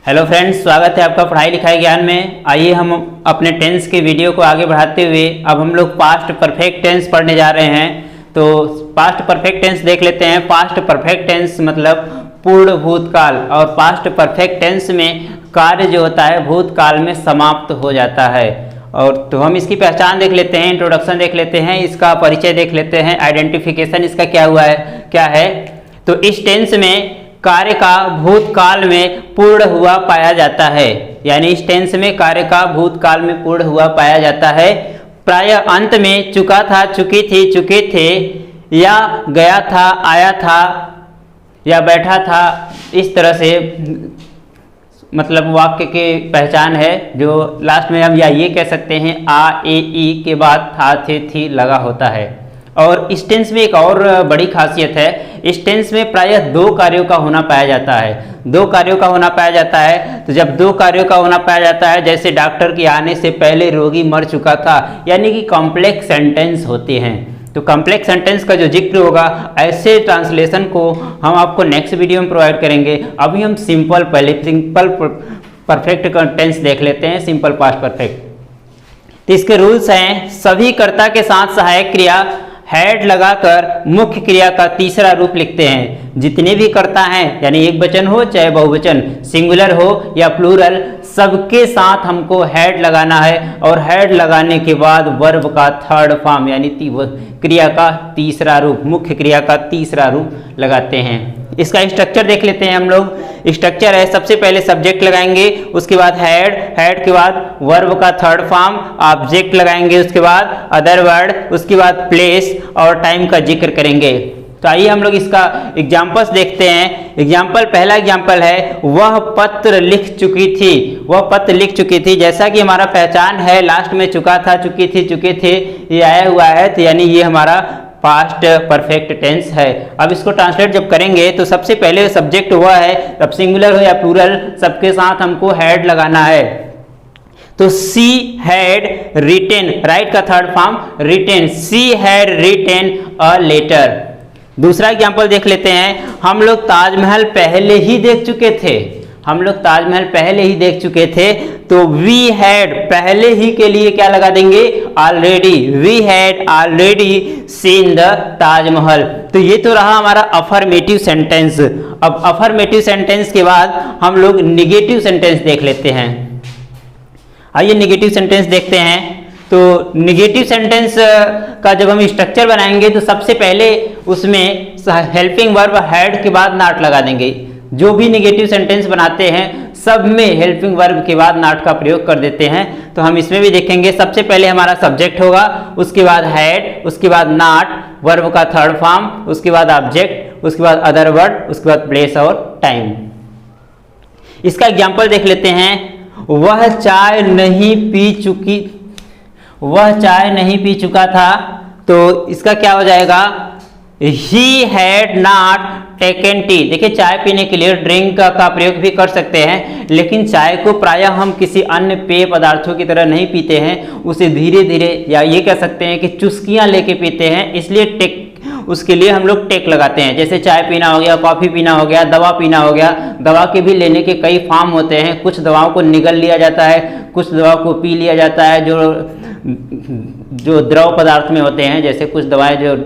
Hello friends, स्वागत है आपका पढ़ाई लिखाई ज्ञान में। आइए हम अपने टेंस के वीडियो को आगे बढ़ाते हुए अब हम लोग पास्ट परफेक्ट टेंस पढ़ने जा रहे हैं। तो पास्ट परफेक्ट टेंस देख लेते हैं। पास्ट परफेक्ट टेंस मतलब पूर्ण भूतकाल, और पास्ट परफेक्ट टेंस में कार्य जो होता है भूतकाल में समाप्त हो जाता है। और तो हम इसकी पहचान देख लेते हैं, इंट्रोडक्शन देख लेते हैं, इसका परिचय देख लेते हैं, आइडेंटिफिकेशन इसका क्या है। तो इस टेंस में कार्य का भूतकाल में पूर्ण हुआ पाया जाता है, यानी इस टेंस में कार्य का भूतकाल में पूर्ण हुआ पाया जाता है। प्राय अंत में चुका था, चुकी थी, चुके थे, या गया था, आया था, या बैठा था, इस तरह से मतलब वाक्य की पहचान है। जो लास्ट में हम या ये कह सकते हैं आ ए ई के बाद था थे थी लगा होता है। और इस टेंस में एक और बड़ी खासियत है, इस टेंस में प्रायः दो कार्यों का होना पाया जाता है। दो कार्यों का होना पाया जाता है। तो जब दो कार्यों का होना पाया जाता है, जैसे डॉक्टर के आने से पहले रोगी मर चुका था, यानी कि कॉम्प्लेक्स सेंटेंस होते हैं। तो कॉम्प्लेक्स सेंटेंस का जो जिक्र होगा, ऐसे ट्रांसलेशन को हम आपको नेक्स्ट वीडियो में प्रोवाइड करेंगे। अभी हम सिंपल परफेक्ट टेंस देख लेते हैं, सिंपल पास्ट परफेक्ट। तो इसके रूल्स हैं, सभी कर्ता के साथ सहायक क्रिया हैड लगाकर मुख्य क्रिया का तीसरा रूप लिखते हैं। जितने भी कर्ता हैं, यानी एक वचन हो चाहे बहुवचन, सिंगुलर हो या प्लूरल, सबके साथ हमको हैड लगाना है। और हैड लगाने के बाद वर्ब का थर्ड फॉर्म यानी क्रिया का तीसरा रूप, मुख्य क्रिया का तीसरा रूप लगाते हैं। इसका स्ट्रक्चर देख लेते हैं हम लोग। स्ट्रक्चर है, सबसे पहले सब्जेक्ट लगाएंगे, उसके बाद हैड के बाद वर्ब का थर्ड फॉर्म, ऑब्जेक्ट लगाएंगे, उसके बाद अदर वर्ड, उसके बाद प्लेस और टाइम का जिक्र करेंगे। तो आइए हम लोग इसका एग्जाम्पल्स देखते हैं। एग्जाम्पल, पहला एग्जाम्पल है, वह पत्र लिख चुकी थी। वह पत्र लिख चुकी थी, जैसा कि हमारा पहचान है, लास्ट में चुका था, चुकी थी, चुके थे, ये आया हुआ है, तो यानी ये हमारा पास्ट परफेक्ट टेंस है। अब इसको ट्रांसलेट जब करेंगे तो सबसे पहले सब्जेक्ट हुआ है, अब सिंगुलर हो या प्लूरल, सबके साथ हमको हैड लगाना है। तो सी हैड रिटेन, राइट का third form written, she had written a letter. दूसरा एग्जाम्पल देख लेते हैं, हम लोग ताजमहल पहले ही देख चुके थे। हम लोग ताजमहल पहले ही देख चुके थे, तो वी हैड पहले ही के लिए क्या लगा देंगे, already, we had already seen the Taj Mahal. तो ये तो रहा हमारा अफर्मेटिव सेंटेंस। अब अफर्मेटिव सेंटेंस के बाद हम लोग निगेटिव सेंटेंस देख लेते हैं। आइए निगेटिव सेंटेंस देखते हैं। तो निगेटिव सेंटेंस का जब हम स्ट्रक्चर बनाएंगे तो सबसे पहले उसमें हेल्पिंग वर्ब हैड के बाद नॉट लगा देंगे। जो भी निगेटिव सेंटेंस बनाते हैं सब में हेल्पिंग वर्ब के बाद नॉट का प्रयोग कर देते हैं। तो हम इसमें भी देखेंगे, सबसे पहले हमारा सब्जेक्ट होगा, उसके बाद हैड, उसके बाद नॉट, वर्ब का थर्ड फॉर्म, उसके बाद ऑब्जेक्ट, उसके बाद अदर वर्ड, उसके बाद प्लेस और टाइम। इसका एग्जाम्पल देख लेते हैं, वह चाय नहीं पी चुका था। तो इसका क्या हो जाएगा, He had not taken tea। देखिए, चाय पीने के लिए ड्रिंक का प्रयोग भी कर सकते हैं, लेकिन चाय को प्रायः हम किसी अन्य पेय पदार्थों की तरह नहीं पीते हैं, उसे धीरे धीरे या ये कह सकते हैं कि चुस्कियां लेके पीते हैं, इसलिए टेक, उसके लिए हम लोग टेक लगाते हैं। जैसे चाय पीना हो गया, कॉफ़ी पीना हो गया, दवा पीना हो गया। दवा के भी लेने के कई फॉर्म होते हैं, कुछ दवाओं को निगल लिया जाता है, कुछ दवाओं को पी लिया जाता है, जो द्रव पदार्थ में होते हैं। जैसे कुछ दवाएं जो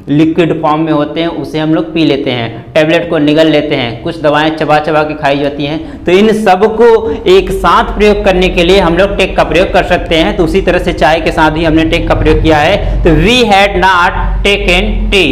लिक्विड फॉर्म में होते हैं उसे हम लोग पी लेते हैं, टैबलेट को निगल लेते हैं, कुछ दवाएं चबा चबा के खाई जाती हैं। तो इन सब को एक साथ प्रयोग करने के लिए हम लोग टेक का प्रयोग कर सकते हैं। तो उसी तरह से चाय के साथ ही हमने टेक का प्रयोग किया है। तो we had not taken tea.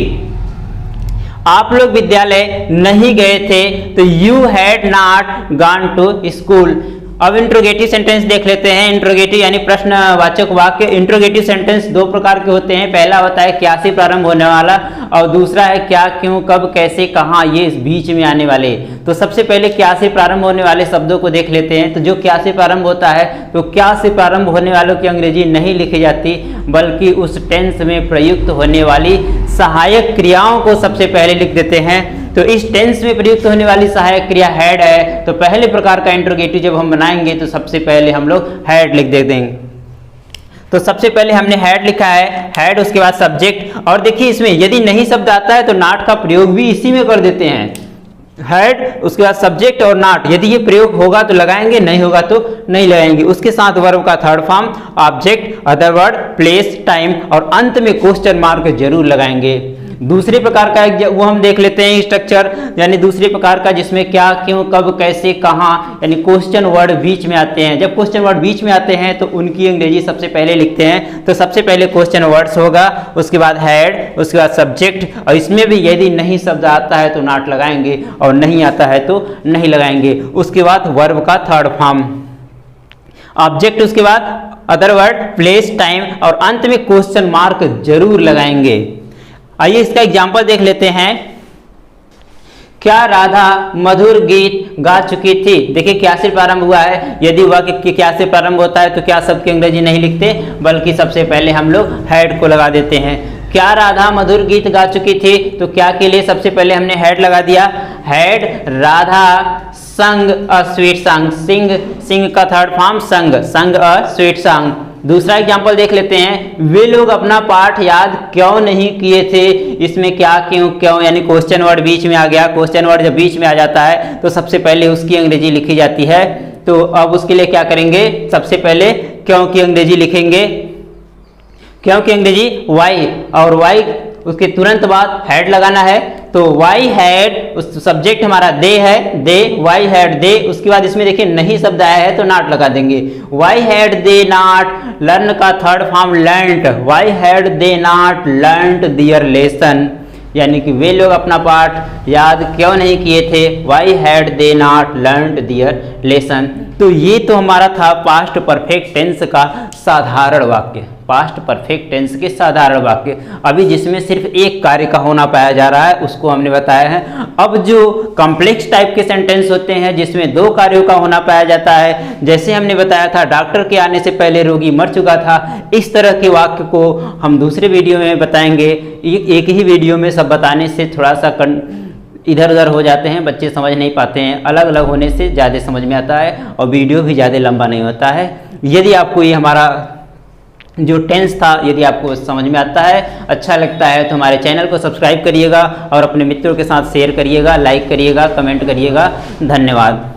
आप लोग विद्यालय नहीं गए थे, तो you had not gone to school. अब इंट्रोगेटिव सेंटेंस देख लेते हैं। इंट्रोगेटिव यानी प्रश्नवाचक वाक्य। इंट्रोगेटिव सेंटेंस दो प्रकार के होते हैं, पहला होता है क्या से प्रारंभ होने वाला, और दूसरा है क्या, क्यों, कब, कैसे, कहाँ, ये इस बीच में आने वाले। तो सबसे पहले क्या से प्रारंभ होने वाले शब्दों को देख लेते हैं। तो जो क्या से प्रारंभ होता है, तो क्या से प्रारंभ होने वालों की अंग्रेजी नहीं लिखी जाती, बल्कि उस टेंस में प्रयुक्त होने वाली सहायक क्रियाओं को सबसे पहले लिख देते हैं। तो इस टेंस में प्रयुक्त होने वाली सहायक क्रिया हैड है। तो पहले प्रकार का इंट्रोगेटिव जब हम बनाएंगे तो सबसे पहले हम लोग हैड लिख देंगे। तो सबसे पहले हमने हैड लिखा है, हैड, उसके बाद सब्जेक्ट। और देखिए इसमें यदि नहीं शब्द आता है तो नॉट का प्रयोग भी इसी में कर देते हैं। हैड, उसके बाद सब्जेक्ट और नॉट, यदि ये प्रयोग होगा तो लगाएंगे, नहीं होगा तो नहीं लगाएंगे। उसके साथ वर्ब का third form object, other word, place, time और अंत में क्वेश्चन मार्क जरूर लगाएंगे। दूसरे प्रकार का वो हम देख लेते हैं स्ट्रक्चर, यानी दूसरे प्रकार का जिसमें क्या, क्यों, कब, कैसे, कहाँ, यानी क्वेश्चन वर्ड बीच में आते हैं। जब क्वेश्चन वर्ड बीच में आते हैं तो उनकी अंग्रेजी सबसे पहले लिखते हैं। तो सबसे पहले क्वेश्चन वर्ड्स होगा, उसके बाद हैड, उसके बाद सब्जेक्ट, और इसमें भी यदि नहीं शब्द आता है तो नॉट लगाएंगे और नहीं आता है तो नहीं लगाएंगे। उसके बाद वर्ब का थर्ड फॉर्म ऑब्जेक्ट, उसके बाद अदर वर्ड, प्लेस, टाइम और अंत में क्वेश्चन मार्क जरूर लगाएंगे। आइए इसका एग्जाम्पल देख लेते हैं। क्या राधा मधुर गीत गा चुकी थी? देखिए क्या से प्रारंभ हुआ है। यदि वाक्य क्या से प्रारंभ होता है तो क्या शब्द की अंग्रेजी नहीं लिखते, बल्कि सबसे पहले हम लोग हैड को लगा देते हैं। क्या राधा मधुर गीत गा चुकी थी, तो क्या के लिए सबसे पहले हमने हैड लगा दिया। हैड राधा संग अ स्वीट सॉन्ग, सिंग का थर्ड फॉर्म संग अ स्वीट सॉन्ग। दूसरा एग्जाम्पल देख लेते हैं। वे लोग अपना पाठ याद क्यों नहीं किए थे? इसमें क्या, क्यों यानी क्वेश्चन वर्ड बीच में आ गया। क्वेश्चन वर्ड जब बीच में आ जाता है तो सबसे पहले उसकी अंग्रेजी लिखी जाती है। तो अब उसके लिए क्या करेंगे, सबसे पहले क्यों की अंग्रेजी लिखेंगे। क्यों की अंग्रेजी वाई, और वाई उसके तुरंत बाद हैड लगाना है। तो वाई हैड, उस सब्जेक्ट हमारा दे है, दे, वाई हैड दे। उसके बाद इसमें देखिए नहीं शब्द आया है तो नॉट लगा देंगे। Why had they not, learn का third form learned, why had they not learned their lesson, यानी कि वे लोग अपना पाठ याद क्यों नहीं किए थे। Why had they not learned their lesson. तो ये तो हमारा था पास्ट परफेक्ट टेंस का साधारण वाक्य, पास्ट परफेक्ट टेंस के साधारण वाक्य। अभी जिसमें सिर्फ एक कार्य का होना पाया जा रहा है उसको हमने बताया है। अब जो कॉम्प्लेक्स टाइप के सेंटेंस होते हैं जिसमें दो कार्यों का होना पाया जाता है, जैसे हमने बताया था डॉक्टर के आने से पहले रोगी मर चुका था, इस तरह के वाक्य को हम दूसरे वीडियो में बताएंगे। एक ही वीडियो में सब बताने से थोड़ा सा इधर उधर हो जाते हैं, बच्चे समझ नहीं पाते हैं। अलग अलग होने से ज़्यादा समझ में आता है और वीडियो भी ज़्यादा लंबा नहीं होता है। यदि आपको ये हमारा जो टेंस था यदि आपको समझ में आता है, अच्छा लगता है, तो हमारे चैनल को सब्सक्राइब करिएगा और अपने मित्रों के साथ शेयर करिएगा, लाइक करिएगा, कमेंट करिएगा। धन्यवाद।